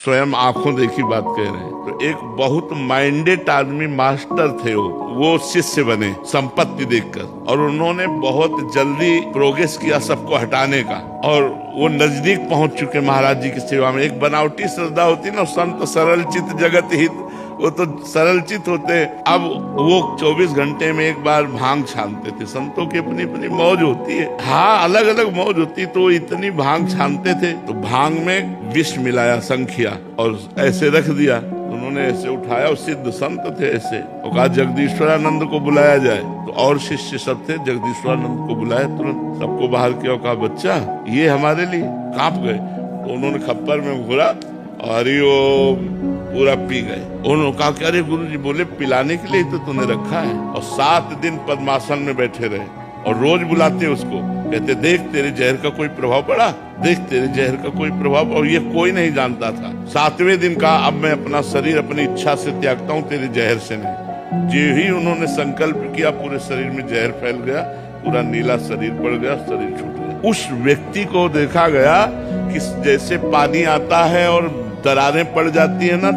स्वयं आंखों देखी बात कह रहे हैं। तो एक बहुत माइंडेड आदमी मास्टर थे, वो शिष्य बने संपत्ति देखकर, और उन्होंने बहुत जल्दी प्रोग्रेस किया सबको हटाने का, और वो नजदीक पहुंच चुके महाराज जी की सेवा में। एक बनावटी श्रद्धा होती ना, संत सरल चित जगत हित, वो तो सरल चित होते। अब वो 24 घंटे में एक बार भांग छानते थे। संतों की अपनी अपनी मौज होती है, हाँ अलग अलग मौज होती, तो इतनी भांग छानते थे। तो भांग में विष मिलाया संखिया और ऐसे रख दिया। उन्होंने ऐसे उठाया, और सिद्ध संत थे ऐसे, और कहा जगदीश्वरानंद को बुलाया जाए। तो और शिष्य सब थे, जगदीश्वरानंद को बुलाया, तुरंत सबको बाहर किया, कहा बच्चा ये हमारे लिए। कांप गए। तो उन्होंने खप्पर में घुरा और वो पूरा पी गए। उन्होंने कहा कि अरे गुरु जी, बोले पिलाने के लिए तो तूने रखा है। और 7 दिन पद्मासन में बैठे रहे, और रोज बुलाते उसको, कहते देख तेरे जहर का कोई प्रभाव पड़ा, देख तेरे जहर का कोई प्रभाव। और ये कोई नहीं जानता था। 7वें दिन का अब मैं अपना शरीर अपनी इच्छा से त्यागता हूँ, तेरे जहर से नहीं। जो ही उन्होंने संकल्प किया, पूरे शरीर में जहर फैल गया, पूरा नीला शरीर पड़ गया, शरीर छूट गया। उस व्यक्ति को देखा गया कि जैसे पानी आता है और दरारें पड़ जाती है ना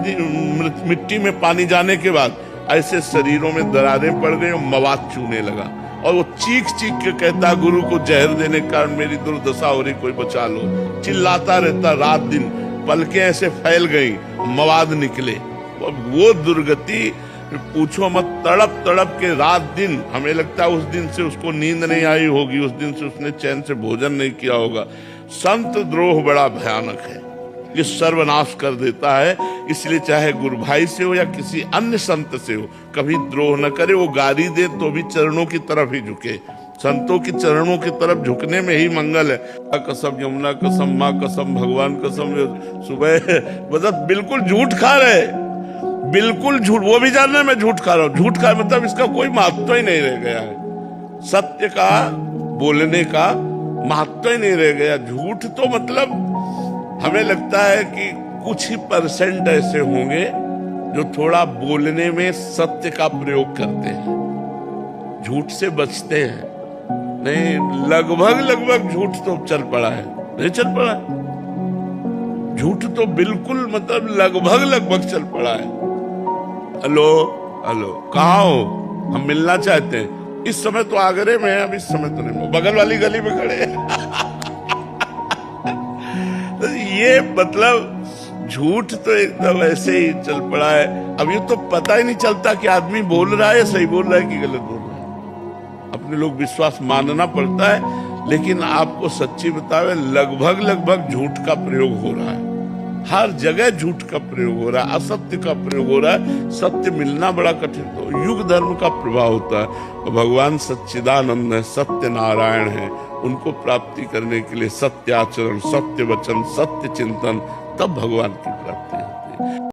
मिट्टी में पानी जाने के बाद, ऐसे शरीरों में दरारें पड़ गई और मवाद चूने लगा। और वो चीख चीख के कहता, गुरु को जहर देने के कारण मेरी दुर्दशा हो रही, कोई बचा लो। चिल्लाता रहता रात दिन, पलकें ऐसे फैल गई, मवाद निकले। वो दुर्गति पूछो मत, तड़प तड़प के रात दिन, हमें लगता है उस दिन से उसको नींद नहीं आई होगी, उस दिन से उसने चैन से भोजन नहीं किया होगा। संत द्रोह बड़ा भयानक है, ये सर्वनाश कर देता है। इसलिए चाहे गुरु भाई से हो या किसी अन्य संत से हो, कभी द्रोह न करे। वो गाली दे तो भी चरणों की तरफ ही झुके। संतों की चरणों की तरफ झुकने में ही मंगल है। कसम यमुना कसम, माँ कसम, भगवान कसम। सुबह मतलब बिल्कुल झूठ खा रहे, बिल्कुल झूठ। वो भी जानना मैं झूठ खा रहा हूँ, झूठ खा मतलब इसका कोई महत्व ही नहीं रह गया है। सत्य का बोलने का महत्व ही नहीं रह गया। झूठ तो मतलब हमें लगता है कि कुछ ही % ऐसे होंगे जो थोड़ा बोलने में सत्य का प्रयोग करते हैं, झूठ से बचते हैं। नहीं, लगभग झूठ तो चल पड़ा है, नहीं चल पड़ा है झूठ तो बिल्कुल, मतलब लगभग चल पड़ा है। हेलो हेलो, कहाँ हो? हम मिलना चाहते हैं। इस समय तो आगरे में है, अब इस समय तो नहीं, बगल वाली गली में खड़े हैं। ये मतलब झूठ तो एकदम ऐसे ही चल पड़ा है। अब ये तो पता ही नहीं चलता कि आदमी बोल रहा है, सही बोल रहा है कि गलत बोल रहा है। अपने लोग विश्वास मानना पड़ता है, लेकिन आपको सच्ची बतावे, लगभग झूठ का प्रयोग हो रहा है। हर जगह झूठ का प्रयोग हो रहा है, असत्य का प्रयोग हो रहा है। सत्य मिलना बड़ा कठिन, तो युग धर्म का प्रभाव होता है। भगवान सच्चिदानंद है, सत्य नारायण है। उनको प्राप्ति करने के लिए सत्य आचरण, सत्य वचन, सत्य चिंतन, तब भगवान की प्राप्ति होती है।